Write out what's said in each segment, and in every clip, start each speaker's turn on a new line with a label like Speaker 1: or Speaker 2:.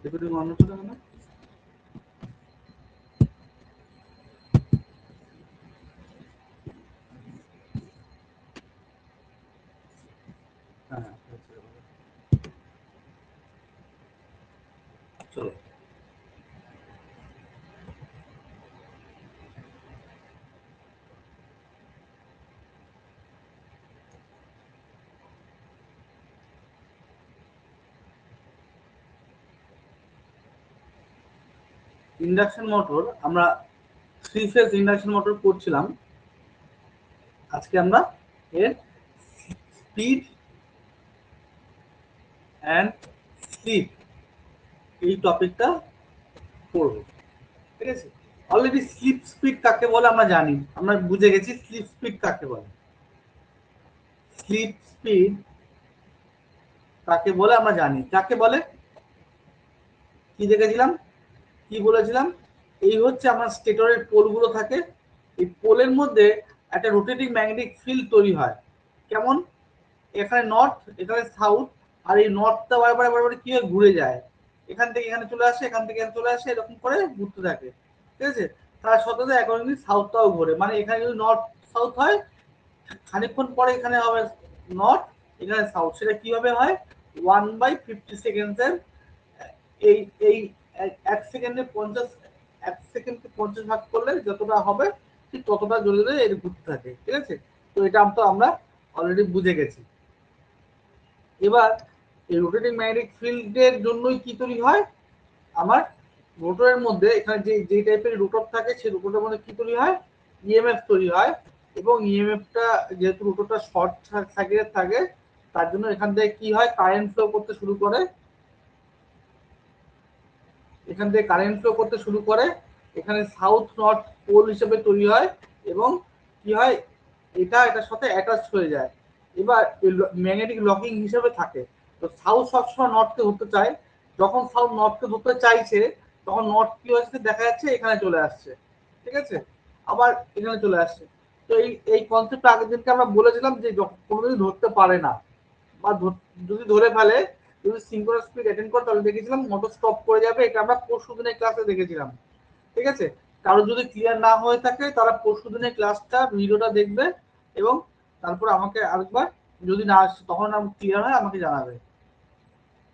Speaker 1: Recording on হচ্ছে না? হ্যাঁ, চলো। ইন্ডাকশন মোটর আমরা 3 ফেজ ইন্ডাকশন মোটর করছিলাম। আজকে আমরা এর স্পিড অ্যান্ড স্লিপ এই টপিকটা পড়ব। ঠিক আছে, অলরেডি স্লিপ স্পিড কাকে বলে আমরা জানি, আমরা বুঝে গেছি স্লিপ স্পিড কাকে বলে। স্লিপ স্পিড কাকে বলে আমরা জানি। কাকে বলে কি দেখেছিলাম, কি বলেছিলাম, এই হচ্ছে আমার স্টেটরের পোলগুলো থাকে, এই পোলের মধ্যে একটা রোটেটিং ম্যাগনেটিক ফিল্ড তৈরি হয়। কেমন, এখানে নর্থ এখানে সাউথ, আর এই নর্থটা বারবার বারবার কি হয় ঘুরে যায়, এখান থেকে এখানে চলে আসে, এখান থেকে এখানে চলে আসে, এরকম করে ঘুরতে থাকে। ঠিক আছে, তার সাথে অ্যাকর্ডিংলি সাউথটাও ঘোরে, মানে এখানে যদি নর্থ সাউথ হয়, খানিকক্ষণ পরে এখানে হবে নর্থ, এখানে সাউথ। সেটা কিভাবে হয়, 1/50 সেকেন্ডের এই এই 1 সেকেন্ডে 50, 1 সেকেন্ডকে 50 ভাগ করলে যতটা হবে ঠিক ততটা জোরে জোরে এর ঘুরতে থাকে। ঠিক আছে, তো এটা তো আমরা অলরেডি বুঝে গেছি। এবার এই রোটেটিং ম্যাগনেটিক ফিল্ডের জন্যই কি তৈরি হয়, আমার রোটরের মধ্যে এখানে যে যে টাইপের রোটর থাকে সেই রোটরের মধ্যে কি তৈরি হয়, ইএমএফ তৈরি হয়। এবং ইএমএফটা যেহেতু রোটরটা শর্ট সার্কিটের থাকে, তার জন্য এখান থেকে কি হয়, কারেন্ট ফ্লো করতে শুরু করে, এখান থেকে কারেন্ট ফ্লো করতে শুরু করে, এখানে সাউথ নর্থ পোল হিসেবে তৈরি হয়, এবং কি হয়, এটা এটার সাথে অ্যাটাচ হয়ে যায়। এবার ম্যাগনেটিক লকিং হিসেবে থাকে। তো সাউথ সবসময় নর্থকে ধরতে চায়, যখন সাউথ নর্থকে ধরতে চাইছে তখন নর্থ কি হচ্ছে দেখা যাচ্ছে এখানে চলে আসছে। ঠিক আছে, আবার এখানে চলে আসছে। তো এই এই কনসেপ্টটা আগের দিনকে আমরা বলেছিলাম যে কোনোদিন ধরতে পারে না, বা যদি ধরে ফেলে, যদি সিঙ্ক্রোনাস স্পিড অ্যাটেন্ড করে তাহলে দেখেছিলাম মোটর স্টপ করে যাবে, এটা আমরা পরশু দিনের ক্লাসে দেখেছিলাম। ঠিক আছে, কারো যদি ক্লিয়ার না হয়ে থাকে তারা পরশু দিনের ক্লাসটা ভিডিওটা দেখবে, এবং তারপর আমাকে আরেকবার, যদি না আসে তখন ক্লিয়ার হয় আমাকে জানাবে।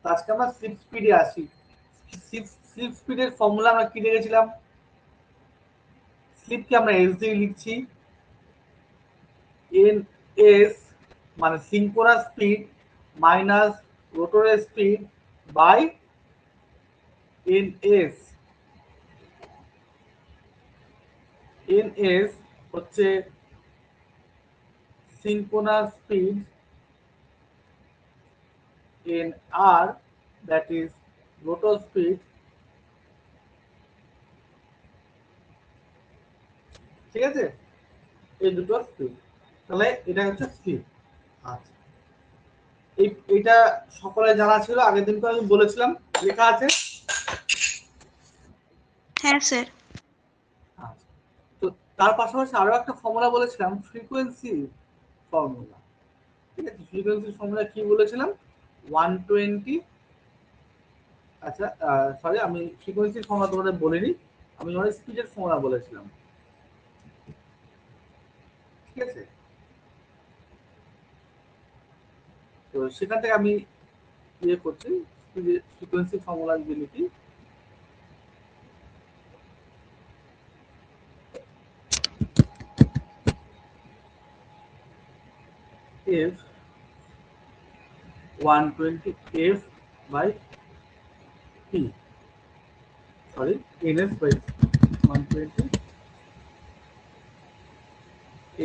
Speaker 1: আজকে আমরা স্লিপ স্পিডে আসি। স্লিপ স্পিডের ফর্মুলা আমরা কি দেখেছিলাম, স্লিপকে আমরা এস দিয়ে লিখছি, এন এস মানে সিঙ্ক্রোনাস স্পিড মাইনাস রোটরের speed by N S. N S হচ্ছে synchronous speed, in R that is rotor speed। ঠিক আছে, এই দুটো স্পিড, তাহলে এটা হচ্ছে স্পিড। আচ্ছা, এটা সকলে জানা ছিল, আগের দিন তো আমি বলেছিলাম, লেখা আছে।
Speaker 2: হ্যাঁ স্যার।
Speaker 1: আচ্ছা, তো তার পাশাপাশি আরো একটা ফর্মুলা বলেছিলাম, ফ্রিকোয়েন্সি ফর্মুলা। ঠিক আছে, ফ্রিকোয়েন্সি ফর্মুলা কি বলেছিলাম, 120। আচ্ছা, সরি, আমি ফ্রিকোয়েন্সির ফর্মুলা তোমাদের বলিনি, আমি স্পিডের ফর্মুলা বলেছিলাম। ঠিক আছে, তো সেখান থেকে আমি ইয়ে করছি, ফ্রিকোয়েন্সি ফর্মুলা যদি লিখি, f 120 f by p, sorry ns by 120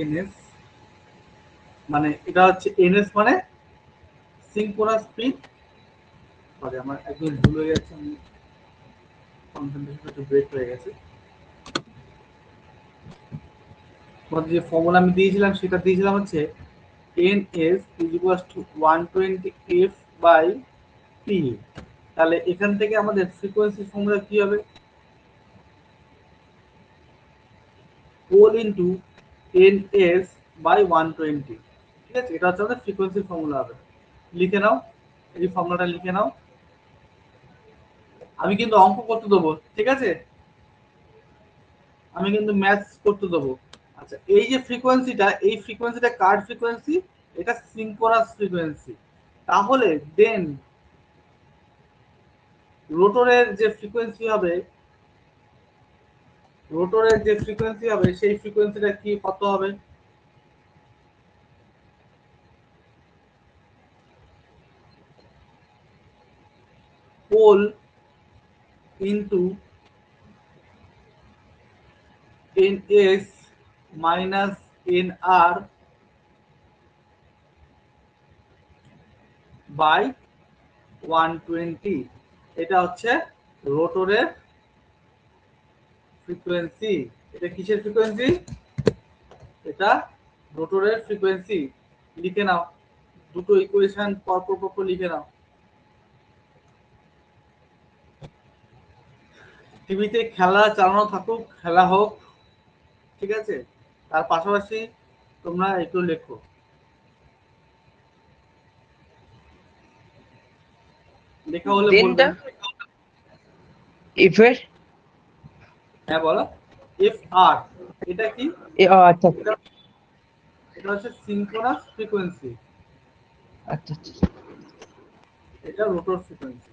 Speaker 1: ns, মানে এটা হচ্ছে ns মানে সিঙ্ক্রোনাস স্পিড। সরি, আমার একদম ভুল হয়ে গেছে, আমি কনসেন্ট্রেশন একটু ব্রেক হয়ে গেছে। তোমাদের যে ফর্মুলা আমি দিয়েছিলাম সেটা দিয়েছিলাম হচ্ছে ns is equals to 120 f by p। তাহলে এখান থেকে আমাদের ফ্রিকোয়েন্সি ফর্মুলা কি হবে, পোল ইন্টু ns বাই 120। ঠিক আছে, এটা হচ্ছে আমাদের ফ্রিকোয়েন্সি ফর্মুলা হবে। লিখে নাও, এই ফর্মুলাটা লিখে নাও। আমি কিন্তু অঙ্ক করতে দেবো, ঠিক আছে, আমি কিন্তু ম্যাথস করতে দেবো। আচ্ছা, এই যে ফ্রিকোয়েন্সিটা, এই ফ্রিকোয়েন্সিটা কার ফ্রিকোয়েন্সি? এটা সিনক্রোনাস ফ্রিকোয়েন্সি। তাহলে দেন রোটরের যে ফ্রিকোয়েন্সি হবে, রোটরের যে ফ্রিকোয়েন্সি হবে সেই ফ্রিকোয়েন্সিটা কি কত হবে? Pole into ns minus nr by 120। এটা হচ্ছে রোটরের ফ্রিকোয়েন্সি। এটা কিসের ফ্রিকোয়েন্সি? এটা রোটরের ফ্রিকোয়েন্সি। লিখে নাও, দুটো ইকুয়েশন পরপর লিখে নাও। টিভিতে খেলা চালানো থাকুক, খেলা হোক, ঠিক আছে, তার পাশাপাশি তোমরা একটু লেখো। লেখা হলে বলবে।
Speaker 2: এফ এর,
Speaker 1: হ্যাঁ বলো। এফ আর এটা কি?
Speaker 2: আচ্ছা
Speaker 1: এটা হচ্ছে সিনক্রোনাস ফ্রিকোয়েন্সি।
Speaker 2: আচ্ছা।
Speaker 1: এটা রোটর ফ্রিকোয়েন্সি।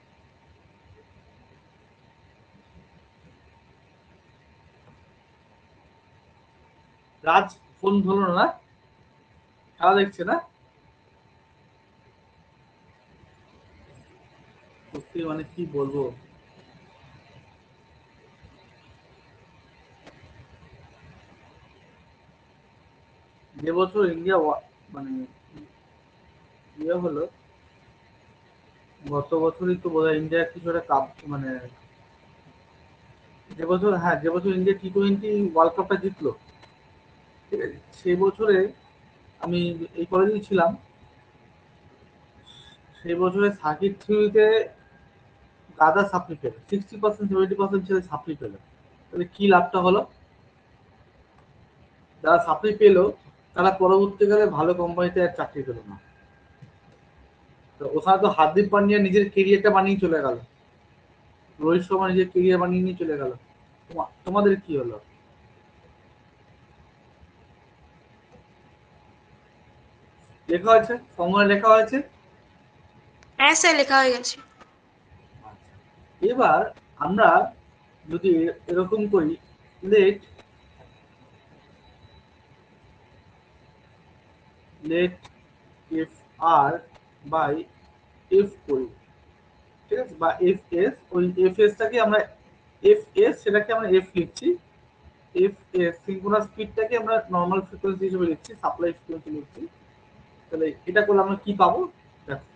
Speaker 1: রাজ ফোন ধরলো না, খেলা দেখছে না, সত্যি মানে কি বলবো। যে বছর ইন্ডিয়া মানে ইয়ে হলো, গত বছরই তো বোধহয় ইন্ডিয়া কিছু একটা কাপ মানে, যে বছর, হ্যাঁ যে বছর ইন্ডিয়া টি-20 ওয়ার্ল্ড কাপটা জিতলো, ঠিক আছে, সেই বছরে আমি এই কলেজেই ছিলাম। সেই বছরে সার্কিট থিওরিতে গাদা সাপ্লি পেল, 60% 70% ছেলে সাপ্লি পেল। তাহলে কি লাভটা হলো? যারা সাপ্লি পেলো তারা পরবর্তীকালে ভালো কোম্পানিতে আর চাকরি পেল না। তো ওখানে তো হার্দিক পান্ডিয়া নিজের কেরিয়ারটা বানিয়ে চলে গেল, রোহিত শর্মা নিজের কেরিয়ার বানিয়ে নিয়ে চলে গেল। তোমাদের কি হলো? লেখা হয়েছে, ফর্মুলা লেখা হয়েছে।
Speaker 3: হ্যাঁ স্যার, লেখা হয়ে গেছে।
Speaker 1: এবার আমরা যদি এরকম করি, let let F R by F করি, ঠিক আছে, বা এফ এস, ওই এফ এসটাকে আমরা এফ এস সেটাকে আমরা এফ লিখছি, এফ এস সিনক্রোনাস স্পিডটাকে আমরা নর্মাল ফ্রিকোয়েন্সি হিসেবে লিখছি, সাপ্লাই ফ্রিকোয়েন্সি লিখছি। তাহলে এটা করলে আমরা কি পাবো দেখো।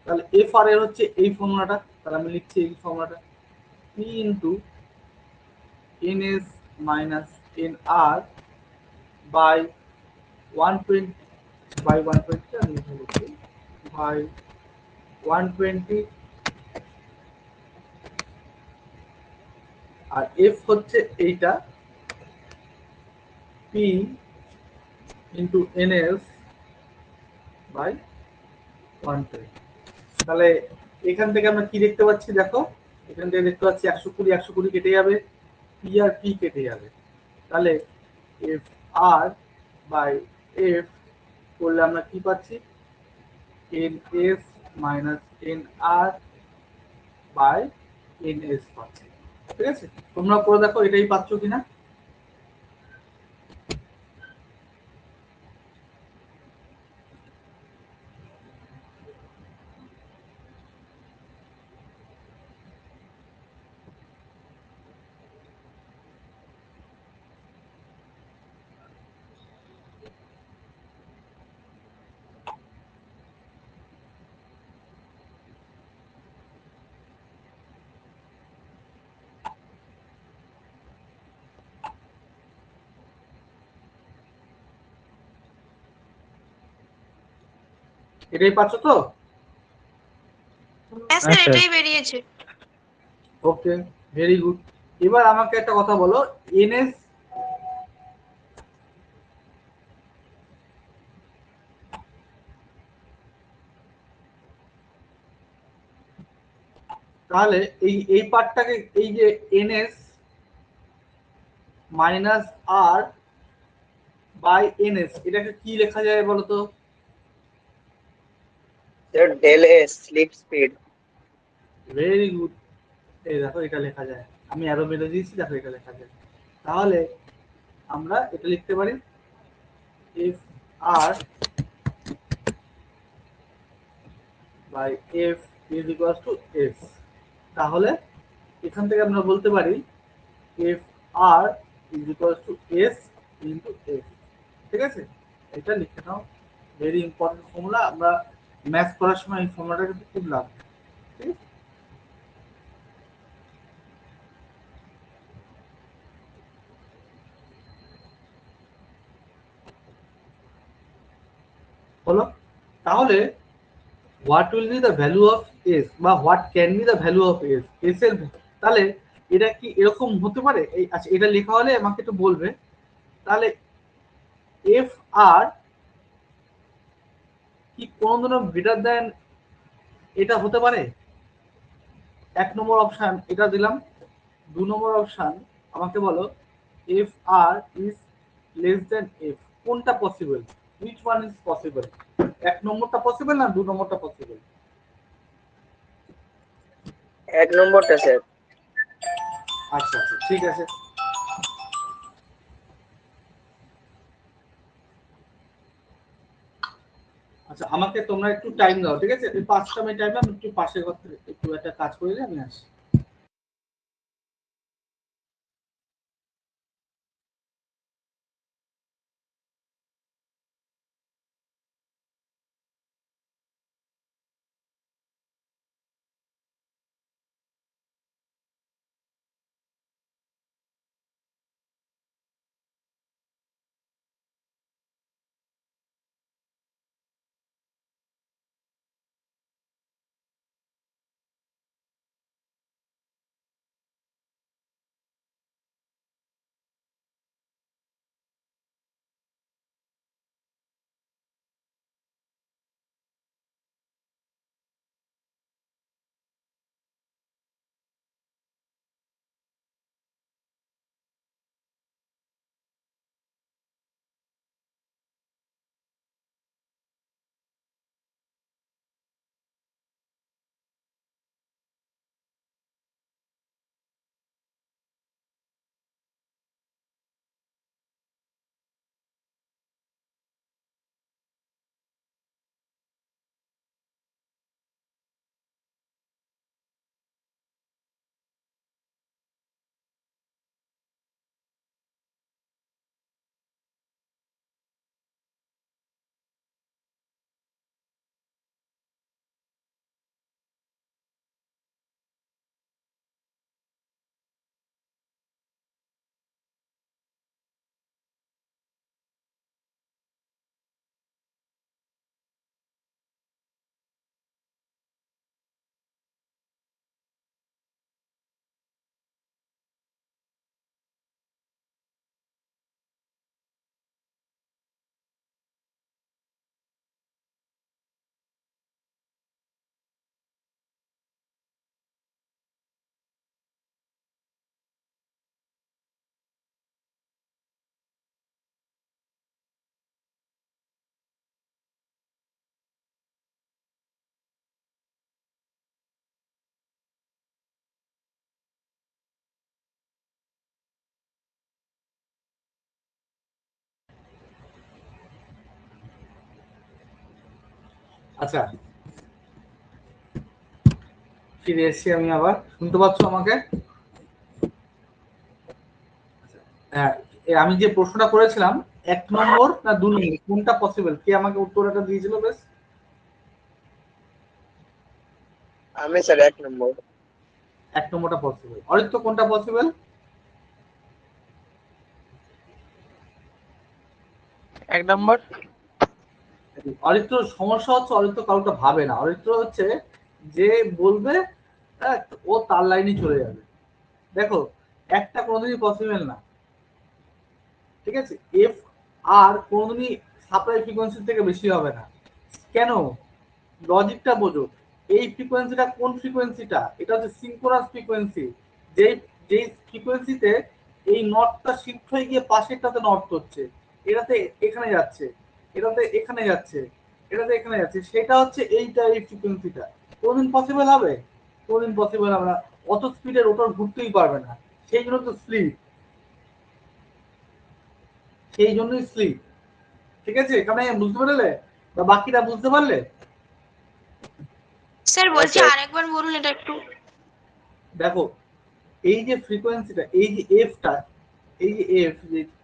Speaker 1: তাহলে এফ আর এর হচ্ছে এই ফর্মুলাটা, তাহলে আমি লিখছি এই ফর্মুলাটা, P into N S minus N R by 120 by 120 আমি লিখে লিখছি বাই 120। আর এফ হচ্ছে এইটা, P into N S by 120। তাহলে এখান থেকে আমরা কি দেখতে পাচ্ছি দেখো, এখান থেকে দেখতে পাচ্ছি 120 কেটে যাবে, পি আর পি কেটে যাবে। তাহলে এফ আর বাই এফ করলে আমরা কি পাচ্ছি? N S minus N R by N S পাচ্ছি। ঠিক আছে, তোমরা করে দেখো এটাই পাচ্ছ কিনা। এটাই পাচ্ছ তো?
Speaker 3: হ্যাঁ স্যার, এটাই বেরিয়েছে।
Speaker 1: ওকে, ভেরি গুড। এবার আমাকে একটা কথা বলো, এনএস তাহলে এই পার্টটাকে, এই যে NS minus R by NS, এটাকে কি লেখা যায় বলতো?
Speaker 4: Del S slip speed.
Speaker 1: Very good. এই দেখো এটা লেখা যায়, আমি অ্যারো মেরে দিয়েছি, দেখো এটা লেখা যায়। তাহলে আমরা এটা লিখতে পারি F R by F is equal to S. তাহলে এখান থেকে আমরা বলতে পারি F R is equal to S into F. ঠিক আছে, এটা লিখে নাও, ভেরি ইম্পর্টেন্ট ফর্মুলা। আমরা ম্যাথ করার সময় এই ফর্মুলাটা কিন্তু খুব লাগবে। ঠিক আছে, হলো? তাহলে what will be the value of S, বা what can be the value of S, S এর, তাহলে এটা কি এরকম হতে পারে? এই আচ্ছা, এটা লেখা হলে আমাকে একটু বলবে। তাহলে এফ আর কি কোনোদিনও গ্রেটার দেন এটা হতে পারে? 1 নম্বর অপশন এটা দিলাম। 2 নম্বর অপশন আমাকে বলো F R is less than F, কোনটা possible? Which one is possible? 1 নম্বরটা পসিবল না 2 নম্বরটা পসিবল?
Speaker 4: 1 নম্বরটা স্যার।
Speaker 1: আচ্ছা আচ্ছা, ঠিক আছে। আচ্ছা, আমাকে তোমরা একটু টাইম দাও, ঠিক আছে? 5টা মিনিট টাইম, আমি একটু পাশের ঘর থেকে একটু একটা কাজ করে দিয়ে আমি আসি। আচ্ছা, ফিরে এসেছি আমি আবার। শুনতে পাচ্ছ আমাকে? হ্যাঁ, আমি যে প্রশ্নটা করেছিলাম 1 নম্বর না 2 নম্বর, কোনটা পসিবল? কে আমাকে উত্তরটা দিয়েছিল বেশ?
Speaker 4: আমি স্যার 1 নম্বর।
Speaker 1: 1 নম্বরটা পসিবল। অরিত্র কোনটা পসিবল?
Speaker 2: 1 নম্বর।
Speaker 1: অরিত্র সমস্যা হচ্ছে, অরিত্র কারোটা ভাবে না। অরিত্র হচ্ছে যে বলবে ও তার লাইনে চলে যাবে। দেখো, একটা কোনোদিনই পসিবল না। ঠিক আছে, এফ আর কোনোদিনই সাপ্লাই ফ্রিকোয়েন্সি থেকে বেশি হবে না। কেন? লজিকটা বোঝো। এই ফ্রিকোয়েন্সিটা কোন ফ্রিকোয়েন্সিটা? এটা হচ্ছে সিনক্রোনাস ফ্রিকোয়েন্সি। যেই যেই ফ্রিকোয়েন্সিতে এই নটটা শিফট হয়ে গিয়ে পাশেরটাতে নট হচ্ছে, এটাতে এখানে যাচ্ছে, এটাতে এখানে যাচ্ছে, এটাতে এখানে যাচ্ছে, সেটা হচ্ছে এইটা, এই ফ্রিকোয়েন্সিটা। কোনদিন পসিবল হবে? কোনদিন পসিবল হবে না। অত স্পিডে রোটর ঘুরতেই পারবে না, সেই জন্য তো স্লিপ, সেই জন্যই স্লিপ। ঠিক আছে, এখানে বুঝতে পারলে? বা বাকিটা বুঝতে পারলে?
Speaker 3: স্যার বলছি
Speaker 4: স্যার।
Speaker 3: আরেকবার বলুন এটা একটু।
Speaker 1: দেখো, এই যে ফ্রিকোয়েন্সিটা, এই যে এফটা, এই যে এফ,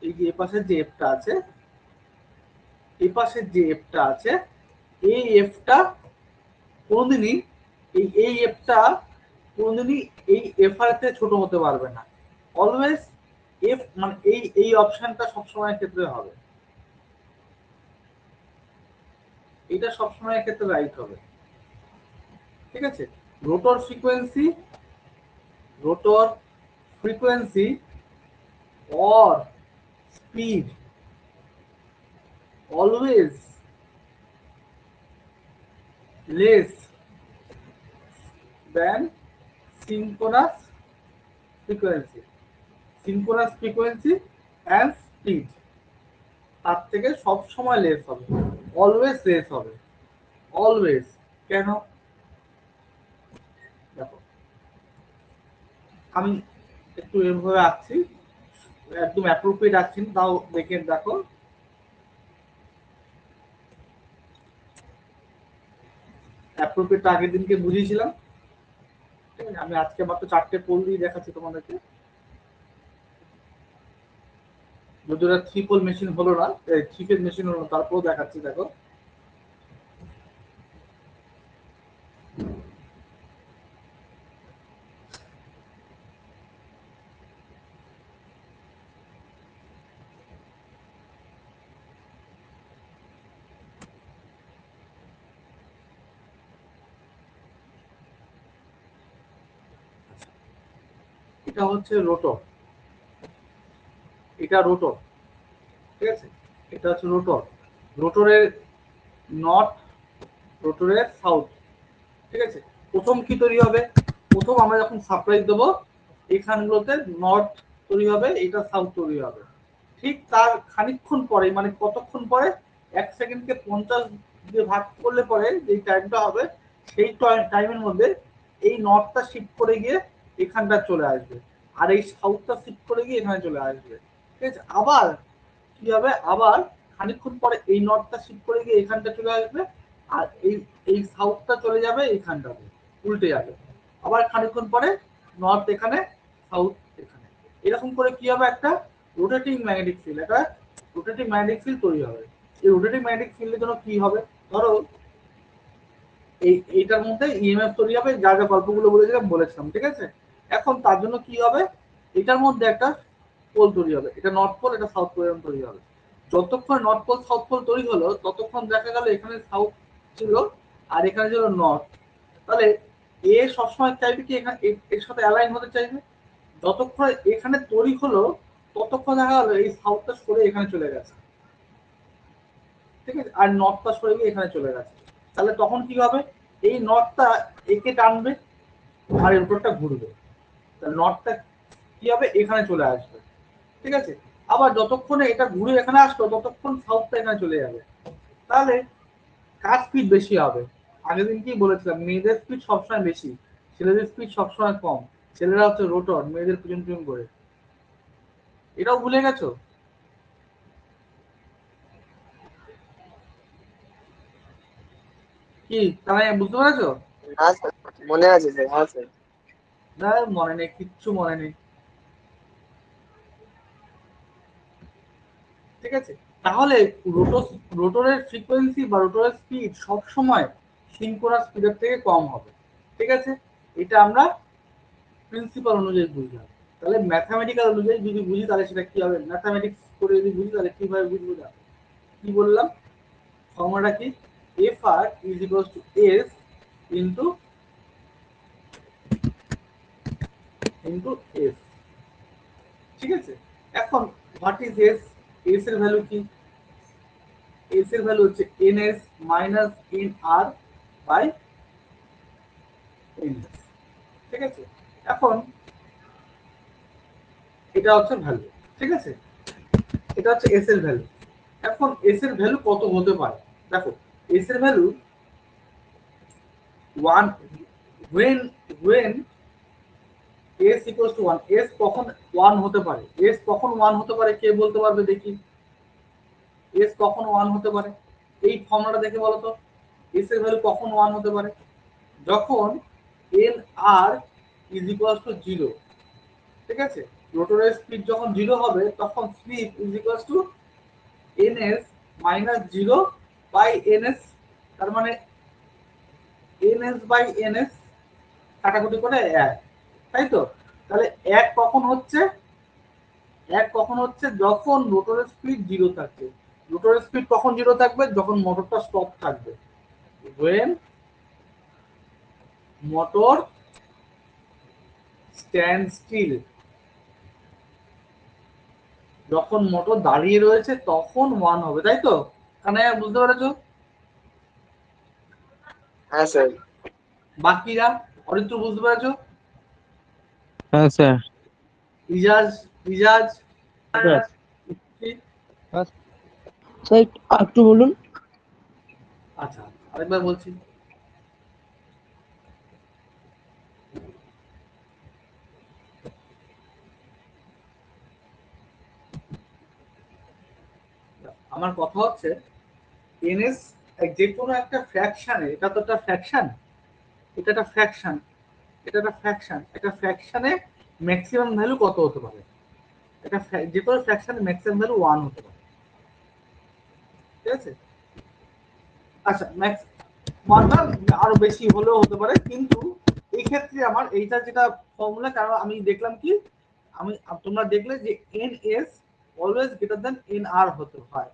Speaker 1: এই যে এপাশের যে এফটা আছে, এপাশের যে এফটা আছে, এই এফটা কোনদিনই, এই এফটা কোনদিনই এই এফআর তে ছোট হতে পারবে না। অলওয়েজ এফ মানে এই অপশনটা সবসময় ক্ষেত্রে হবে, এটা সবসময় ক্ষেত্রে রাইট হবে। ঠিক আছে, rotor frequency, rotor frequency or speed always less than synchronous frequency. Synchronous frequency and speed তার থেকে সব সময় লেস হবে, অলওয়েজ লেস হবে, অলওয়েজ। কেন? দেখো, আমি একটু এভাবে আঁকছি, একদম অ্যাপ্রোপ্রিয়েট আঁকছি, তাও দেখে দেখো। অ্যাপ্রোপ্রিয়েট আগের দিনকে বুঝিয়েছিলাম, ঠিক আছে? আমি আজকে মাত্র 4টে পোল দিয়ে দেখাচ্ছি তোমাদেরকে। যদি ওটা 3 পোল মেশিন হলো না, 3 ফেজ মেশিন হলো না, তারপরেও দেখাচ্ছি। দেখো, এটা হচ্ছে রোটর, এটা রোটর, ঠিক আছে? এটা হচ্ছে রোটর, রোটরের নর্থ, রোটরের সাউথ। ঠিক আছে, প্রথম কি তৈরি হবে? প্রথম আমরা যখন সাপ্লাই দেবো, এখানগুলোতে নর্থ তৈরি হবে, এটা সাউথ তৈরি হবে। ঠিক তার খানিকক্ষণ পরে, মানে কতক্ষণ পরে, 1 সেকেন্ডকে 50 দিয়ে ভাগ করলে পরে যে টাইমটা হবে, সেই টাইমের মধ্যে এই নর্থটা শিফট করে গিয়ে এখানটা চলে আসবে, আর এই সাউথটা শিফট করে গিয়ে এখানে চলে আসবে। ঠিক আছে, আবার কি হবে? আবার খানিকক্ষণ পরে এই নর্থটা শিফট করে গিয়ে এখানটা চলে আসবে, আর এই সাউথটা চলে যাবে এইখানটাতে, উল্টে যাবে। আবার খানিকক্ষণ পরে নর্থ এখানে, সাউথ এখানে, এরকম করে কি হবে? একটা রোটেটিং ম্যাগনেটিক ফিল্ড, একটা রোটেটিং ম্যাগনেটিক ফিল্ড তৈরি হবে। এই রোটেটিং ম্যাগনেটিক ফিল্ডের জন্য কি হবে? ধরো এইটার মধ্যে ইএমএফ তৈরি হবে, যা যা গল্পগুলো বলেছিলাম। ঠিক আছে, এখন তার জন্য কি হবে? এটার মধ্যে একটা পোল তৈরি হবে, এটা নর্থ পোল, এটা সাউথ পোল তৈরি হবে। যতক্ষণ নর্থ পোল সাউথ পোল তৈরি হলো, ততক্ষণ দেখা গেল এখানে সাউথ ছিল আর এখানে ছিল নর্থ। তাহলে এ সবসময় চাইবে কি এখানে এর সাথে অ্যালাইন হতে চাইবে। যতক্ষণ এখানে তৈরি হলো, ততক্ষণ দেখা গেল এই সাউথটা সরে এখানে চলে গেছে। ঠিক আছে, আর নর্থটা সরে গিয়ে এখানে চলে গেছে। তাহলে তখন কি হবে? এই নর্থটা একে টানবে আর এর উপরটা ঘুরবে, নর্থটা কি হবে? এখানে চলে আসবে। ঠিক আছে, আবার যতক্ষণে এটা ঘুরে এখানে আসলো, ততক্ষণ সাউথটা এখানে চলে যাবে। তাহলে কার স্পিড বেশি হবে? আগের দিন কি বলেছিলাম, মেয়েদের স্পিড সবসময় বেশি, ছেলেদের স্পিড সবসময় কম। ছেলেরা হচ্ছে রোটর, মেয়েদের পিছন পিছন করে। এটাও ভুলে গেছো? কি তাহলে বুঝতে পেরেছো?
Speaker 4: না স্যার, মনে আছে স্যার। হ্যাঁ স্যার।
Speaker 1: না, মনে নেই, কিচ্ছু মনে নেই। ঠিক আছে, তাহলে রোটরের ফ্রিকোয়েন্সি বা রোটরের স্পিড সব সময় সিনক্রোনাস স্পিডের থেকে কম হবে। ঠিক আছে, এটা আমরা প্রিন্সিপাল অনুযায়ী বুঝলাম। তাহলে ম্যাথামেটিক্যাল অনুযায়ী যদি বুঝি, তাহলে সেটা কি হবে? ম্যাথামেটিক্স করে যদি বুঝি, তাহলে কিভাবে বুঝবো? না, কি বললাম? ফর্মুলাটা কি? F R is equals to S into S. ঠিক আছে, এখন হোয়াট ইজ এস? এস এর ভ্যালু কি? এস এর ভ্যালু হচ্ছে N S minus N R by ns, ঠিক আছে। এখন এটা হচ্ছে ভ্যালু, ঠিক আছে, এটা হচ্ছে এস এর ভ্যালু। এখন এস এর ভ্যালু কত হতে পারে? দেখো এস এর value 1 when when s equals to 1, s কখন 1 হতে পারে, s কখন 1 হতে পারে কে বলতে পারবে দেখি, s কখন 1 হতে পারে? এই ফর্মুলাটা দেখে বলো তো, s এর ভ্যালু কখন 1 হতে পারে? যখন nr is equals to 0, ঠিক আছে, রোটরের স্পিড যখন 0 হবে তখন slip is equals to ns minus 0 by ns, তার মানে ns by ns কাটাকুটি করে 1, তাই তো? তাহলে 1 কখন হচ্ছে? 1 কখন হচ্ছে যখন রোটরের স্পিড 0 থাকবে। রোটরের স্পিড কখন 0 থাকবে? যখন মোটরটা স্টপ থাকবে। when motor stand still, যখন মোটর দাঁড়িয়ে রয়েছে তখন 1 হবে, তাই তো? কানাইয়া বুঝতে পেরেছো?
Speaker 4: হ্যাঁ স্যার।
Speaker 1: বাকিরা অরিত্র বুঝতে পেরেছো?
Speaker 2: হ্যাঁ স্যার।
Speaker 1: ইজাজ ইজাজ
Speaker 2: স্যার
Speaker 1: কি?
Speaker 2: স্যার একটু বলুন।
Speaker 1: আচ্ছা আরেকবার বলছি, আমার কথা হচ্ছে এনএস যে কোনো একটা ফ্র্যাকশনে, এটা তো একটা ফ্র্যাকশন, এটা একটা ফ্র্যাকশন, এটা একটা ফ্র্যাকশন, একটা ফ্র্যাকশনে ম্যাক্সিমাম ভ্যালু কত হতে পারে? এটা যে কোনো ফ্র্যাকশনে ম্যাক্সিমাম ভ্যালু 1 হতে পারে, ঠিক আছে। আচ্ছা ম্যাক্স 1 না আরো বেশি হলেও হতে পারে, কিন্তু এই ক্ষেত্রে আমার এইটা যেটা ফর্মুলা, কারণ আমি দেখলাম কি, আমি তোমরা দেখলে যে NS always greater than NR হতে হয়,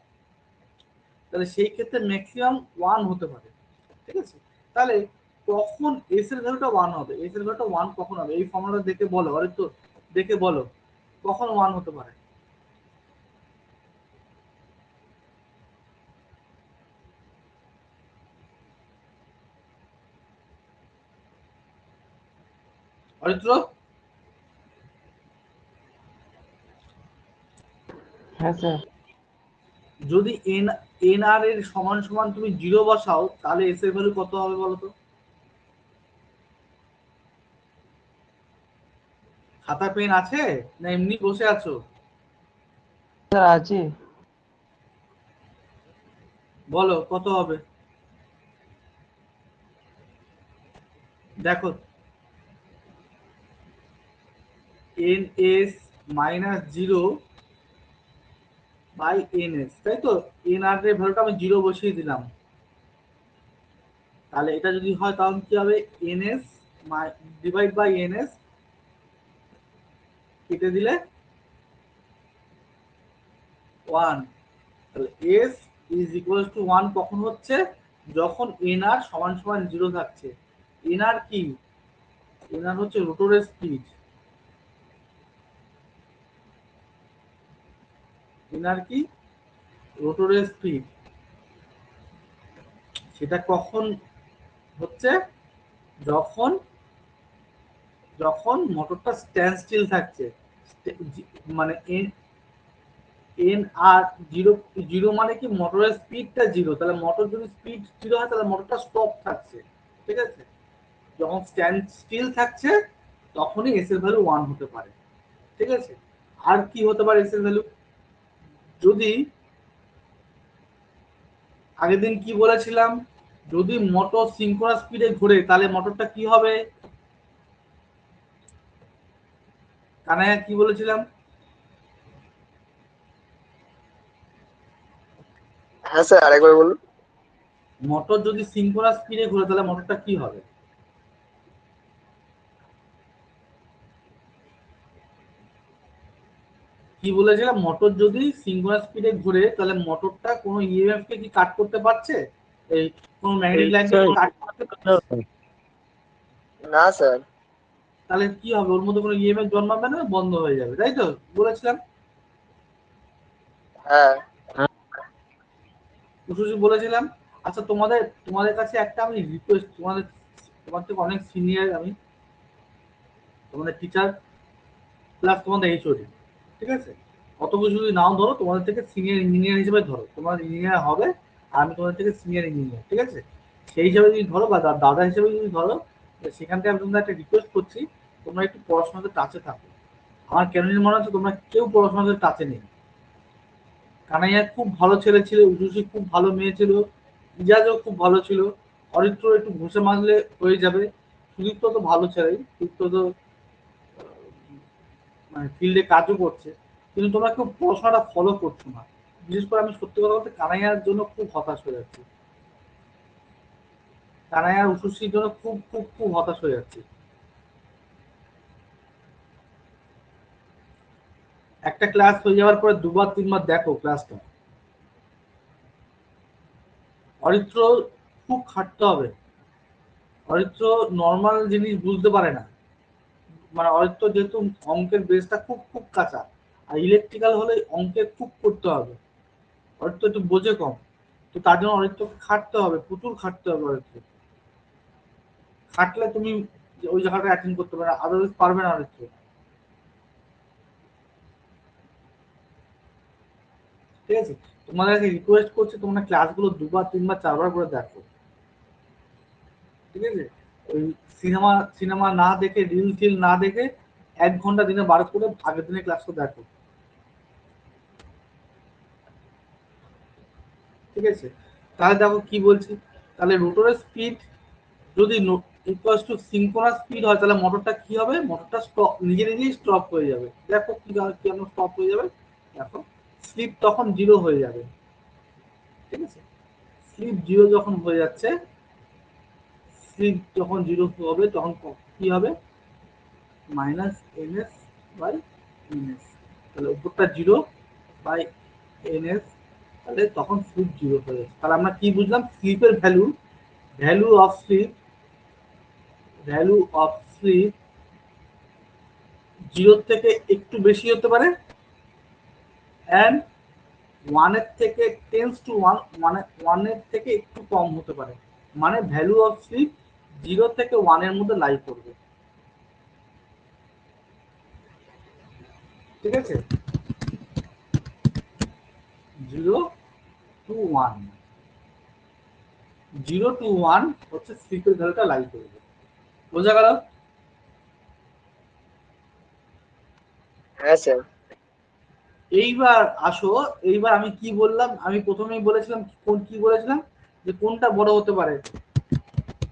Speaker 1: তাহলে সেই ক্ষেত্রে ম্যাক্সিমাম 1 হতে পারে, ঠিক আছে। তাহলে কখন এস এর ভ্যালুটা 1 হবে? এস এর ভ্যালুটা 1 কখন হবে? এই ফর্মুলাটা দেখে বলো, আরে তো দেখে বলো কখন 1 হতে পারে। অরিত্র
Speaker 2: হ্যাঁ স্যার।
Speaker 1: যদি এনআর এর সমান সমান তুমি 0 বসাও তাহলে এস এর ভ্যালু কত হবে বলো তো? খাতা পেন আছে না এমনি বসে আছো?
Speaker 2: স্যার আছে।
Speaker 1: বলো কত হবে? দেখো এনএস মাইনাস 0 বাই এনএস, তাই তো? এনআর এর ভ্যালুটা আমি 0 বসিয়ে দিলাম, তাহলে এটা যদি হয় তাহলে কি হবে? এনএস ডিভাইড বাই এনএস, কেটে দিলে 1, তাহলে এস ইজ ইকুয়াল টু 1 কখন হচ্ছে? যখন এনআর সমান সমান 0 থাকছে। এনআর কি? এনআর হচ্ছে রোটরের স্পিড, এনআর কি? রোটরের স্পিড। সেটা কখন হচ্ছে? যখন যখন মোটরটা স্ট্যান্ড স্টিল থাকছে, মানে এন আর 0, 0 মানে কি মোটরের স্পিডটা 0, তাহলে মোটর যদি স্পিড 0 হয় তাহলে মোটরটা স্টপ থাকছে, ঠিক আছে। যখন স্ট্যান্ড স্টিল থাকছে তখনই এস এর ভ্যালু 1 হতে পারে, ঠিক আছে। আর কি হতে পারে এস এর ভ্যালু? যদি আগের দিন কি বলেছিলাম, যদি মোটর সিনক্রোনাস স্পিডে ঘুরে তাহলে মোটরটা কি হবে? কানাইয়া কি বলেছিলাম?
Speaker 4: হ্যাঁ স্যার আরেকবার বলুন।
Speaker 1: মোটর যদি সিনক্রোনাস স্পিডে ঘুরে তাহলে মোটরটা কি হবে? কি বলেছিলাম? মোটর যদি সিনক্রোনাস স্পিডে ঘুরে তাহলে মোটরটা কোনো ইএমএফ কে কি কাট করতে পারছে? এই কোনো ম্যাগনেটিক লাইনকে কি কাট করতে পারছে?
Speaker 4: না স্যার।
Speaker 1: তাহলে কি হবে? ওর মধ্যে কোনো ইএমএফ জন্মাবে না, বন্ধ হয়ে যাবে, তাই তো বলেছিলাম?
Speaker 4: হ্যাঁ।
Speaker 1: বলেছিলাম। আচ্ছা তোমাদের তোমাদের কাছে একটা আমি রিকোয়েস্ট, তোমাদের তোমার থেকে অনেক সিনিয়র আমি, তোমাদের টিচার প্লাস তোমাদের এইচওডি, ঠিক আছে? অত কিছু যদি নাও ধরো, তোমাদের থেকে সিনিয়র ইঞ্জিনিয়ার হিসেবে ধরো, তোমার ইঞ্জিনিয়ার হবে আর আমি তোমাদের থেকে সিনিয়র ইঞ্জিনিয়ার, ঠিক আছে? সেই হিসাবে যদি ধরো বা দাদা হিসেবে যদি ধরো, সেখান থেকে আমি তোমাদের একটা রিকোয়েস্ট করছি, তোমরা একটু পড়াশোনাতে টাচে থাকো। আমার কেন জানি মনে হচ্ছে তোমরা কেউ পড়াশোনাতে টাচে নেই। কানাইয়া খুব ভালো ছেলে ছিল, উজুসি খুব ভালো মেয়ে ছিল, ইজাজও খুব ভালো ছিল, অরিত্র একটু ঘুষে মারলে হয়ে যাবে, সুদীপ্ত তো ভালো ছেলে, সুদীপ্ত তো মানে ফিল্ডে কাজও করছে, কিন্তু তোমরা কেউ পড়াশোনাটা ফলো করছো না। বিশেষ করে আমি সত্যি কথা বলতে কানাইয়ার জন্য খুব হতাশ হয়ে যাচ্ছি, কানাইয়ার উশুসির জন্য খুব খুব খুব হতাশ হয়ে যাচ্ছি। একটা ক্লাস হয়ে যাওয়ার পরে দুবার তিনবার দেখো ক্লাসটা। অরিত্র খুব খাটতে হবে, অরিত্র নর্মাল জিনিস বুঝতে পারে না, মানে অরিত্র যেহেতু অঙ্কের বেসটা খুব খুব কাঁচা, আর ইলেকট্রিক্যাল হলে অঙ্কে খুব করতে হবে, অরিত্র একটু বোঝে কম, তো তার জন্য অরিত্রকে খাটতে হবে, প্রচুর খাটতে হবে অরিত্র। খাটলে তুমি ওই জায়গাটা অ্যাটেন্ড করতে পারবে, আদারওয়াইজ পারবে না অরিত্র, ঠিক আছে? তোমাদেরকে রিকোয়েস্ট করছি, তোমরা ক্লাসগুলো দুবার তিনবার চারবার করে দেখো, ঠিক আছে? ওই সিনেমা সিনেমা না দেখে, রিল টিল না দেখে 1 ঘন্টা দিনে বার করে আগের দিনে ক্লাসটা দেখো, ঠিক আছে? তাহলে দেখো কি বলছি, তাহলে রোটরের স্পিড যদি ইকুয়ালস টু সিনক্রোনাস স্পিড হয়, তাহলে মোটরটা কি হবে? মোটরটা স্টপ, নিজে নিজেই স্টপ হয়ে যাবে। দেখো কি কেন স্টপ হয়ে যাবে, দেখো স্লিপ তখন 0 হয়ে যাবে, ঠিক আছে? স্লিপ 0 যখন হয়ে যাচ্ছে, স্লিপ যখন 0 হবে তখন কি হবে? মাইনাস ns বাই ns, তাহলে উপরটা 0 বাই ns, তাহলে তখন স্লিপ 0 হয়ে যাচ্ছে। তাহলে আমরা কি বুঝলাম? স্লিপের value, value of slip, value of slip 0 থেকে একটু বেশি হতে পারে, এন্ড 1 এর থেকে টেন্স টু 1, মানে 1 এর থেকে একটু কম হতে পারে, মানে ভ্যালু অফ স্লিপ 0 থেকে 1 এর মধ্যে লাই করবে, ঠিক আছে? 0 to 1, 0 to 1 হচ্ছে স্লিপের ভ্যালুটা লাই করবে, বোঝা গেল?
Speaker 4: হ্যাঁ স্যার।
Speaker 1: এইবার আসো, এইবার আমি কি বললাম? আমি প্রথমেই বলেছিলাম, কি বলেছিলাম যে কোনটা বড় হতে পারে,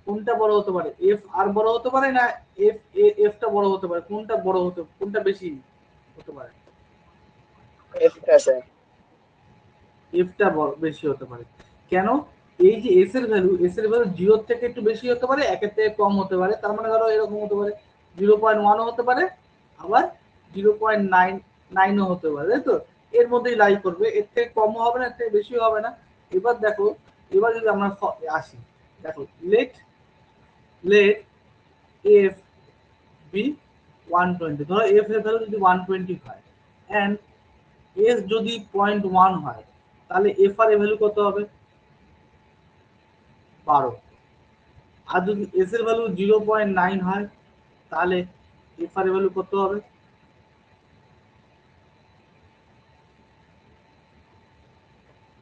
Speaker 1: কোনটা বড় হতে পারে, এফ আর বড় হতে পারে না এফ এফটা বড় হতে পারে, কোনটা বড় হতে, কোনটা বেশি হতে পারে?
Speaker 4: এফটা স্যার।
Speaker 1: এফটা বেশি হতে পারে। কেন? এই যে এস এর ভ্যালু, 0 থেকে একটু বেশি হতে পারে, 1 এর থেকে কম হতে পারে, তার মানে ধরো এরকম হতে পারে 0.1ও হতে পারে, আবার 0.99ও হতে পারে, তাই তো? এর মধ্যেই লাই করবে, এর থেকে কমও হবে না, এর থেকে বেশিও হবে না। এবার দেখো, এবার যদি আমরা আসি, দেখো লেট এফ বি 120, ধরো এফ এর ভ্যালু যদি 120 হয় এন্ড এস যদি 0.1 হয়, তাহলে এফ আর এর ভ্যালু কত হবে? 12। আর যদি এস এর ভ্যালু 0.9 হয়, তাহলে এফ আর এর ভ্যালু কত হবে?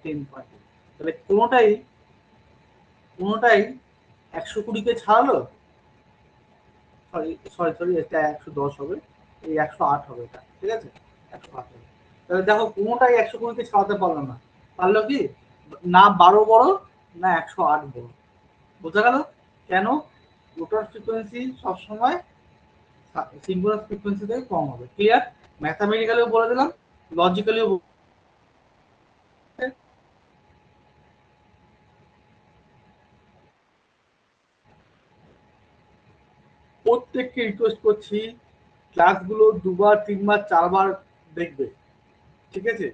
Speaker 1: 10. তাহলে কোনোটাই 120কে ছাড়ালো, সরি এটা 110 হবে, এই 108 হবে, এটা ঠিক আছে, 108 হবে। তাহলে দেখো কোনোটাই 120কে ছাড়াতে পারলো না, পারলো কি? না 12 বড়, না 108 বড়, বোঝা গেল? কেন? রোটার ফ্রিকোয়েন্সি সবসময় সিঙ্গুলার ফ্রিকোয়েন্সি থেকে কম হবে। ক্লিয়ার? ম্যাথামেটিক্যালিও বলে দিলাম, লজিক্যালিও। প্রত্যেককে রিকোয়েস্ট করছি, ক্লাসগুলো দুবার তিনবার চারবার দেখবে, ঠিক আছে?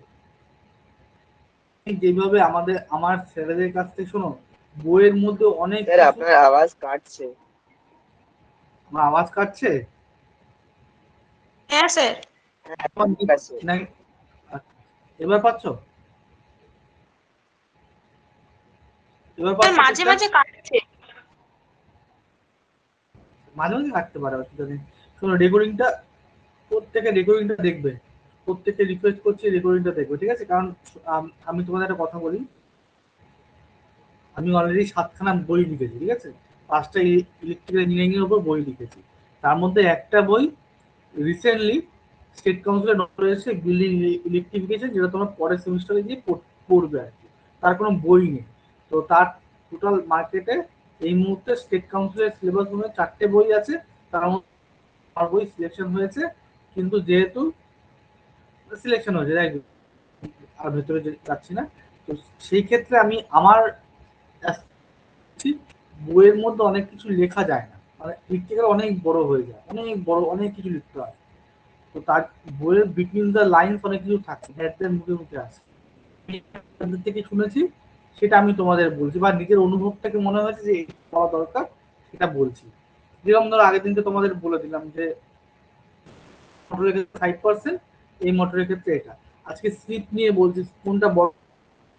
Speaker 1: যেভাবে আমার স্যারেদের কাছ থেকে শোনো, বইয়ের মধ্যে অনেক
Speaker 4: স্যার
Speaker 1: কিছু।
Speaker 4: আপনার আওয়াজ কাটছে।
Speaker 1: আমার আওয়াজ কাটছে?
Speaker 3: হ্যাঁ স্যার।
Speaker 4: হ্যাঁ
Speaker 1: এখন
Speaker 4: ঠিক আছে।
Speaker 1: নাকি? এবার পাচ্ছ? এবার
Speaker 3: স্যার
Speaker 1: পাচ্ছ
Speaker 3: মাঝে
Speaker 1: ঠিকঠাক?
Speaker 3: মাঝে কাটছে।
Speaker 1: মাঝে মাঝে রাখতে পারে, অসুবিধা নেই। শোনো, রেকর্ডিংটা প্রত্যেকে রেকর্ডিংটা দেখবে, প্রত্যেককে রিকোয়েস্ট করছি রেকর্ডিংটা দেখবে, ঠিক আছে? কারণ আমি তোমাদের একটা কথা বলি, আমি অলরেডি 7খানা বই লিখেছি, ঠিক আছে? 5টা ইলেকট্রিক্যাল ইঞ্জিনিয়ারিং এর উপর বই লিখেছি। তার মধ্যে একটা বই রিসেন্টলি স্টেট কাউন্সিলে নজরে এসেছে, বিল্ডিং ইলেকট্রিফিকেশন, যেটা তোমরা পরের সেমিস্টারে গিয়ে পড়বে আর কি। তার কোনো বই নেই। তো তার টোটাল মার্কেটে এই মুহূর্তে স্টেট কাউন্সিলের সিলেবাস অনুযায়ী 4টে বই আছে, তার মধ্যে আমার বই সিলেকশন হয়েছে। কিন্তু যেহেতু সিলেকশন হয়েছে, যাই হোক, আর ভেতরে যাচ্ছি না। তো সেই ক্ষেত্রে আমি আমার বইয়ের মধ্যে অনেক কিছু লেখা যায় না, মানে লিখতে গেলে অনেক বড় হয়ে যায়, অনেক বড়, অনেক কিছু লিখতে হয়। তো তার বইয়ের বিটুইন দ্য লাইন্স অনেক কিছু থাকে, হেডদের মুখে মুখে আসে, তাদের থেকে শুনেছি, সেটা আমি তোমাদের বলছি, বা নিজের অনুভবটাকে মনে হয়েছে যে এই পড়া দরকার, সেটা বলছি। যেরকম ধরো আগের দিনকে তোমাদের বলে দিলাম যে মোটরের ক্ষেত্রে 5%, এই মোটরের ক্ষেত্রে এটা। আজকে স্লিপ নিয়ে বলছি, কোনটা বড়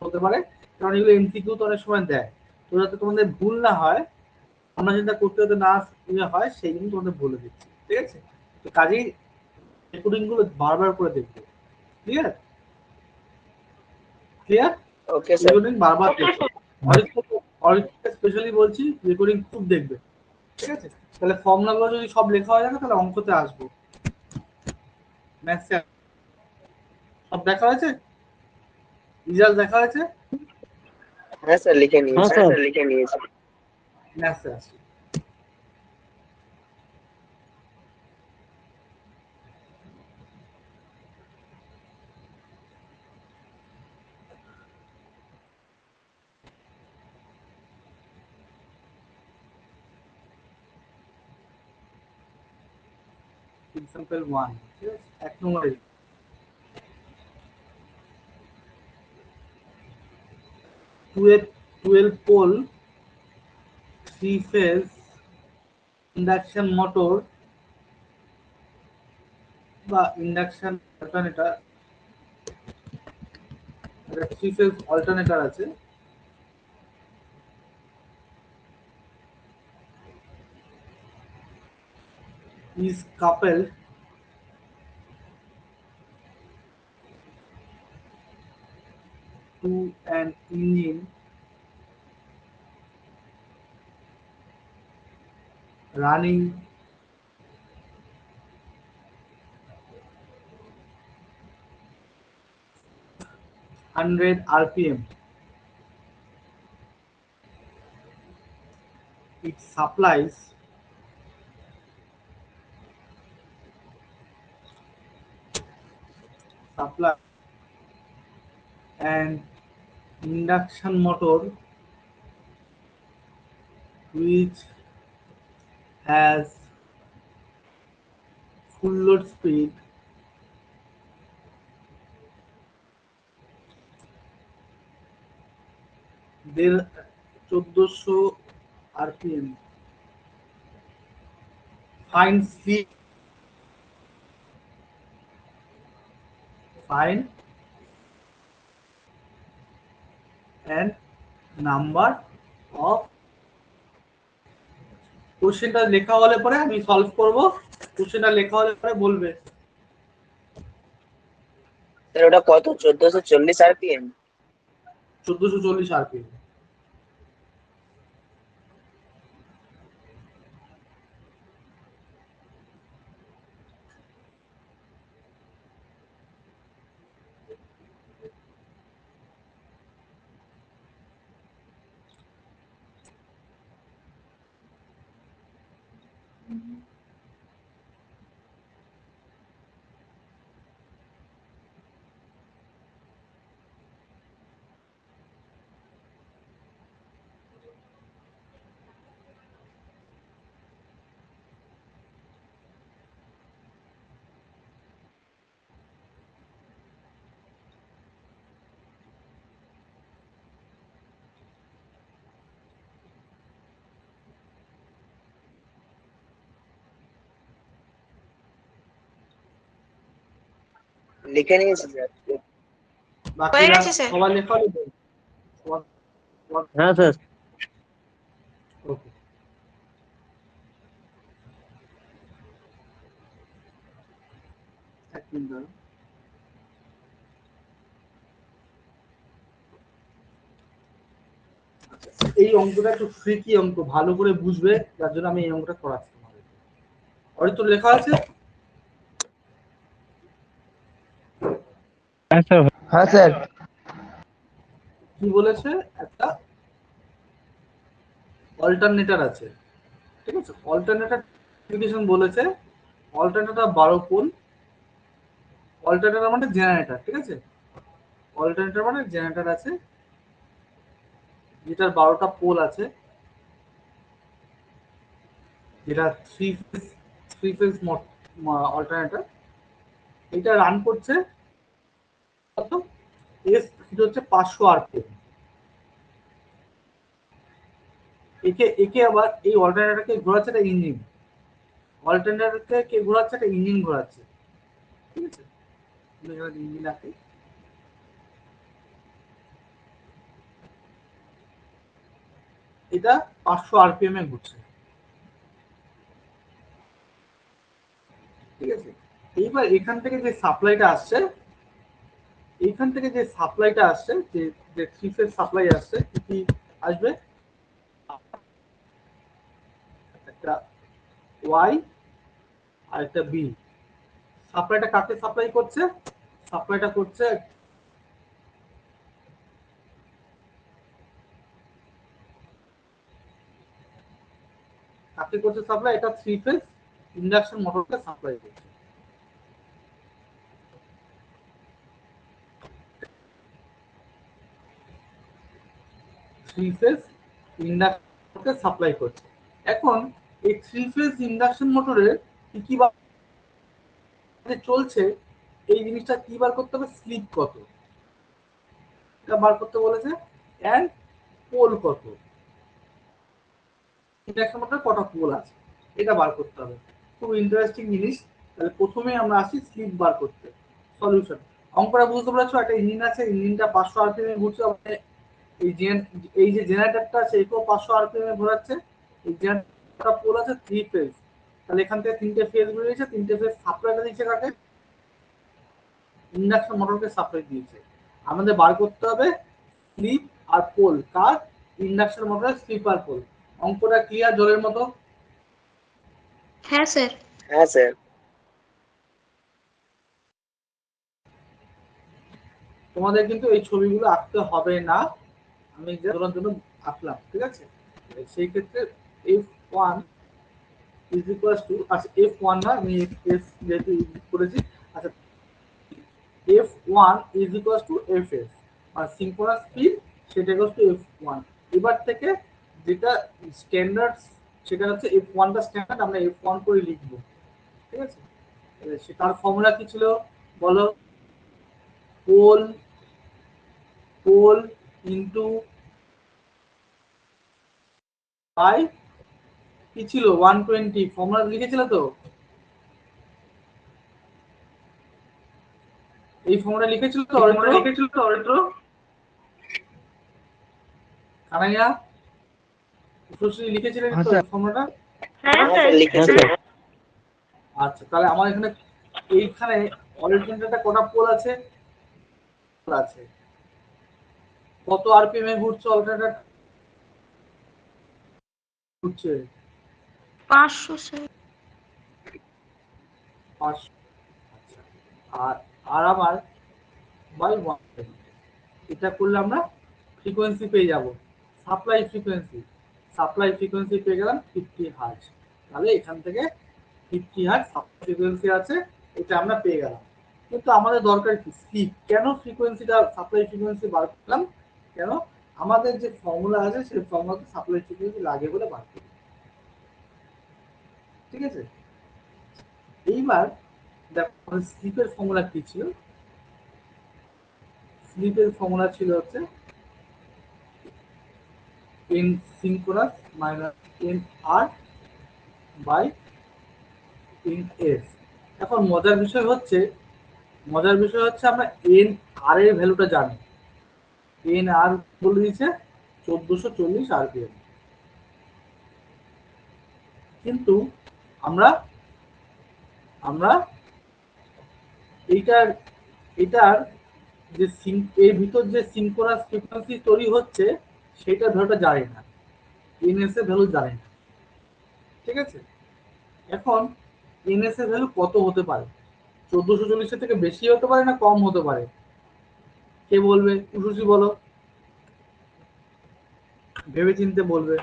Speaker 1: হতে পারে, কারণ এগুলো এমসিকিউ তো অনেক সময় দেয়। তো যাতে তোমাদের ভুল না হয়, আমরা যেটা করতে হতে না হয়, সেই জন্য তোমাদের বলে দিচ্ছি, ঠিক আছে? তো কাজেই রেকর্ডিং গুলো বারবার করে দেখবে, clear? Clear?
Speaker 4: Okay sir.
Speaker 1: Recording বারবার দেখবে, অরিত্র স্পেশালি বলছি, রেকর্ডিং খুব দেখবে, ঠিক আছে? তাহলে ফর্মুলাগুলো যদি সব লেখা হয়ে যাবে, তাহলে অঙ্কতে আসবো, ম্যাথসে সব দেখা হয়েছে, রেজাল্ট দেখা হয়েছে,
Speaker 4: হ্যাঁ স্যার, লিখে নিয়েছি।
Speaker 2: হ্যাঁ স্যার।
Speaker 4: লিখে নিয়েছি।
Speaker 1: ম্যাথসে আসবে। এক্সাম্পল 1, ঠিক আছে? 1 নম্বরে 12 পোল 3 ফেজ ইন্ডাকশন মোটর বা ইন্ডাকশন অল্টারনেটর, 3 ফেজ অল্টারনেটর আছে, is coupled to an engine running 100 rpm. It supplies an induction motor which has full load speed there 1400 rpm. Find speed, find and number of, কোশ্চেনটা লেখা হলে পরে আমি solve করব, কোশ্চেনটা লেখা হলে পরে বলবে।
Speaker 4: স্যার ওটা কত? 1440 আরপিএম?
Speaker 1: 1440 rpm।
Speaker 4: লিখে নিয়েছি স্যার।
Speaker 1: বাকি
Speaker 3: হয়ে গেছে স্যার।
Speaker 1: সবার লেখা হলে বলবে।
Speaker 2: হ্যাঁ স্যার।
Speaker 1: ওকে। এই অঙ্কটা একটু ফ্রিকি অঙ্ক, ভালো করে বুঝবে, যার জন্য আমি এই অঙ্কটা করাচ্ছি। তো লেখা আছে
Speaker 2: হ্যাঁ স্যার।
Speaker 1: কি বলেছে, একটা অল্টারনেটর আছে, ঠিক আছে। অল্টারনেটর ডেফিনিশন বলেছে অল্টারনেটর 12 পোল, অল্টারনেটর মানে জেনারেটর, ঠিক আছে। অল্টারনেটর মানে জেনারেটর আছে যেটার 12টা পোল আছে, যেটা থ্রি ফেজ অল্টারনেটর। এটা রান করছে কত, এস হচ্ছে 500 আরপিএম। একে আবার এই অল্টারনেটরকে ঘোরাচ্ছে একটা ইঞ্জিন, অল্টারনেটরকে কে ঘোরাচ্ছে, একটা ইঞ্জিন ঘোরাচ্ছে, ঠিক আছে। ইঞ্জিন আছে, এটা 500 আরপিএম এ ঘুরছে, ঠিক আছে। এইবার এখান থেকে যে সাপ্লাইটা আসছে, এইখান থেকে যে সাপ্লাইটা আসছে, যে থ্রি ফেজ সাপ্লাই আসছে, কি আসবে, একটা ওয়াই আর একটা বি। সাপ্লাইটা কাকে সাপ্লাই করছে, সাপ্লাইটা করছে কাকে করছে সাপ্লাই, এটা থ্রি ফেজ ইন্ডাকশন মোটরকে সাপ্লাই করছে। থ্রি ফেজ ইন্ডাকশনকে সাপ্লাই করছে। এখন এই থ্রি ফেজ ইন্ডাকশন মোটরের কি চলছে, এই জিনিসটা কি বার করতে হবে, স্লিপ কত, এটা বার করতে বলেছে, এন্ড পোল কত, ইন্ডাকশন মোটর কটা পোল আছে, এটা বার করতে হবে। খুব ইন্টারেস্টিং জিনিস। তাহলে প্রথমে আমরা আসি স্লিপ বার করতে। সলিউশন, অঙ্কটা বুঝতে পারছো, একটা ইঞ্জিন আছে, ইঞ্জিনটা 500 আরপিএম এ ঘুরছে, এই যে জেনারেটরটা আছে এটাও 500 আরপিএম এ ঘোরাচ্ছে। এই জেনারেটরটা পোল আছে থ্রি ফেজ, তাহলে এখান থেকে তিনটে ফেজ বেরিয়েছে, তিনটে ফেজ সাপ্লাইটা দিচ্ছে কাকে, ইন্ডাকশন মোটরকে সাপ্লাই দিয়েছে। আমাদের বার করতে হবে স্লিপ আর পোল, কার, ইন্ডাকশন মোটরের স্লিপ আর পোল। অঙ্কটা ক্লিয়ার জলের মতো?
Speaker 3: হ্যাঁ স্যার।
Speaker 4: হ্যাঁ স্যার।
Speaker 1: তোমাদের কিন্তু এই ছবিগুলো আঁকতে হবে না, আমি জানার জন্য আঁকলাম, ঠিক আছে। সেই ক্ষেত্রে F1 ইজ ইকুয়াল টু, আচ্ছা F1 না, আমি F যেহেতু করেছি, আচ্ছা F1 is equal to Fs, আর সিনক্রোনাস স্পিড সেটা ইকুয়াল টু F1। এবার থেকে যেটা স্ট্যান্ডার্ড, সেটা হচ্ছে F1 টা স্ট্যান্ডার্ড, আমরা F1 করে লিখবো, ঠিক আছে। তার ফর্মুলা কি ছিল বলো, পোল পোল ইনটু বাই কি ছিল 120, ফর্মুলা লিখেছিল তো, এই ফর্মুলা লিখেছিল তো অরিত্র, কানাইয়া সুশ্রী লিখেছিলেন তো এই ফর্মুলাটা?
Speaker 3: হ্যাঁ
Speaker 4: হ্যাঁ
Speaker 3: স্যার।
Speaker 4: স্যার লিখেছিলেন।
Speaker 1: আচ্ছা, তাহলে আমার এখানে এইখানে অরিজিনটা কটা পোল আছে, আছে কত আরপিএম এ ঘুরছে অল্টারনেটর, ঘুরছে
Speaker 3: 500 স্যার।
Speaker 1: 500। আচ্ছা, আর আর আমার বাই 1, এটা করলে আমরা ফ্রিকোয়েন্সি পেয়ে যাব, সাপ্লাই ফ্রিকোয়েন্সি পেয়ে গেলাম 50 হার্জ। তাহলে এখান থেকে 50 হার্জ ফ্রিকোয়েন্সি আছে, এটা আমরা পেয়ে গেলাম। কিন্তু আমাদের দরকার কি স্লিপ, কেন ফ্রিকোয়েন্সিটা সাপ্লাই ফ্রিকোয়েন্সি বার করলাম, কেন, আমাদের যে ফর্মুলা আছে সেই ফর্মুলাতে সাপ্লাই ফ্রিকোয়েন্সি লাগে বলে বার করি, ঠিক আছে। এইবার দেখো স্লিপের ফর্মুলা কি ছিল, স্লিপের ফর্মুলা ছিল হচ্ছে N synchronous minus N R by N S. এখন মজার বিষয় হচ্ছে আমরা এন আর এর ভ্যালুটা জানি, এন আর বলে দিয়েছে 1440 আরপিএম, কিন্তু আমরা আমরা এইটার এটার যে এর ভিতর যে সিনক্রোনাস ফ্রিকোয়েন্সি তৈরি হচ্ছে সেটা ভ্যালুটা জানি না, এনএস এর ভ্যালু জানি না, ঠিক আছে। এখন এনএস এর ভ্যালু কত হতে পারে? 1440 থেকে বেশি হতে পারে না কম হতে পারে? কে বলবে? উষুষি বলো, ভেবে চিনতে বলবে।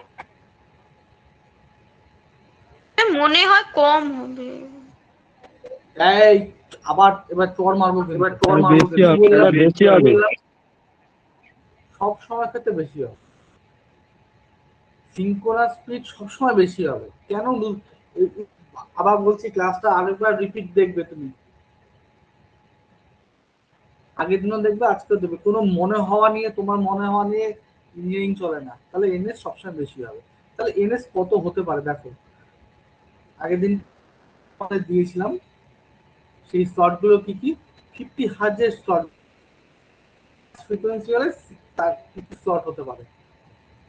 Speaker 3: মনে হয় কম হবে।
Speaker 1: এই আবার এবার চর মারবো, এবার চর মারবো,
Speaker 2: বেশি হবে।
Speaker 1: সব সময় ক্ষেত্রে বেশি হবে। সিনক্রোনাস স্পিড সবসময় বেশি হবে। কেন? আবার বলছি, ক্লাসটা আরেকবার রিপিট দেখবে তুমি, আগের দিনও দেখবে আজকেও দেখবে। কোনো মনে হওয়া নিয়ে, তোমার মনে হওয়া নিয়ে ইঞ্জিনিয়ারিং চলে না। তাহলে এনএস সবসময় বেশি হবে। তাহলে এনএস কত হতে পারে দেখো, আগের দিন দিয়েছিলাম সেই স্লট গুলো কি কি। 50 হার্জের স্লট ফ্রিকোয়েন্সি হলে তার কিছু স্লট হতে পারে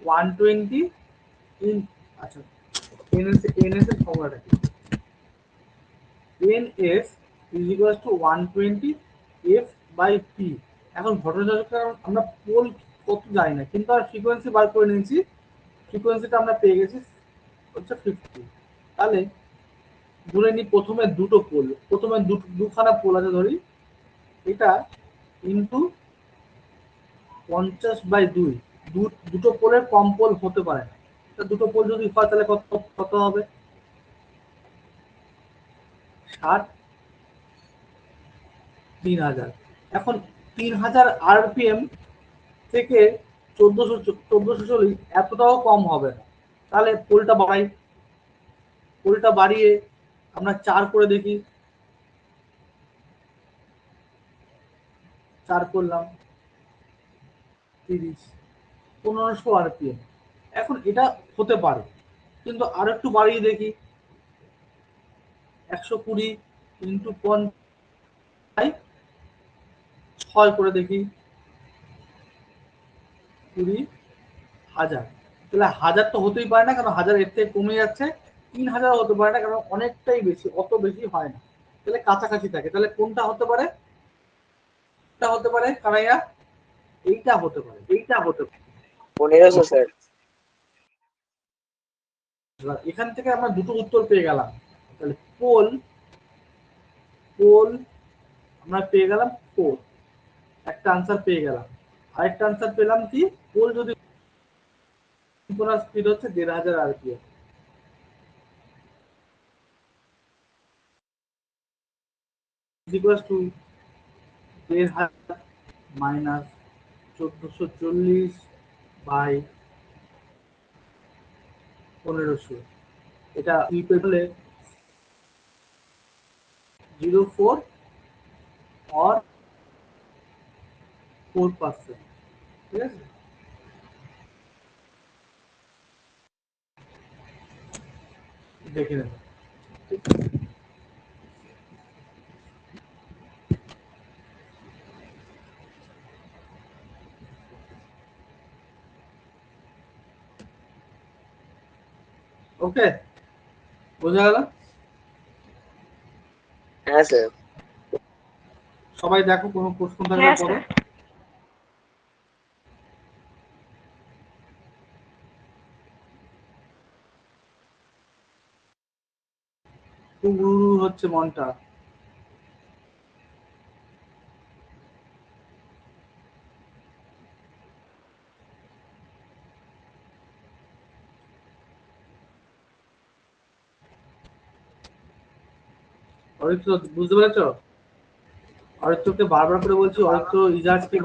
Speaker 1: 120 ইন। আচ্ছা, এনএস এর ফর্মুলাটা কি? NS is equal to 120 F by P. এখন ঘটনাচক্রে আমরা পোল কত জানি না, কিন্তু আমরা ফ্রিকোয়েন্সি বার করে নিয়েছি। ফ্রিকোয়েন্সিটা আমরা পেয়ে গেছি হচ্ছে 50। তাহলে ধরে নিই প্রথমে দুটো পোল, প্রথমে দুখানা পোল আছে ধরি, এটা ইন্টু 50/2। দুটো পোলের কম পোল হতে পারে না। দুটো পোল যদি হয় তাহলে কত কত হবে? 60 3000। এখন 3000 আরপিএম থেকে 1440 এতটাও কম হবে না। তাহলে পোলটা বাড়াই, পোলটা বাড়িয়ে আমরা 4 করে দেখি। 4 করলাম 30, 1500 আরপিএম। এখন এটা হতে পারে, কিন্তু আর একটু বাড়িয়ে দেখি। 120 ইন্টু 6 করে দেখি, 20,000। তাহলে 1000 তো হতেই পারে না, কারণ 1000 এর থেকে কমে যাচ্ছে। 3000 হতে পারে না, কারণ অনেকটাই বেশি, অত বেশি হয় না। তাহলে কাছাকাছি থাকে। তাহলে কোনটা হতে পারে? এটা হতে পারে কানাইয়া, এইটা হতে পারে, এইটা হতে পারে।
Speaker 4: 1500 স্যার।
Speaker 1: এখান থেকে আমরা দুটো উত্তর পেয়ে গেলাম। তাহলে পোল পোল আমরা পেয়ে গেলাম 4, একটা আনসার পেয়ে গেলাম। আরেকটা আনসার পেলাম কি, পোল যদি স্পিড হচ্ছে 1500 RPM, equals to 1500 minus 1440 by 1500। এটা হলে 0.4 और 4%, ঠিক আছে। দেখে নেব। ওকে, বোঝা গেল?
Speaker 4: হ্যাঁ স্যার।
Speaker 1: সবাই দেখো কোনো প্রশ্ন থাকলে
Speaker 3: হ্যাঁ
Speaker 1: করো।
Speaker 3: স্যার।
Speaker 1: খুব উড়ু হচ্ছে মনটা। অরিত্র বুঝতে পেরেছ? অরিত্রকে বারবার করে বলছি, অরিত্র ইজাজকে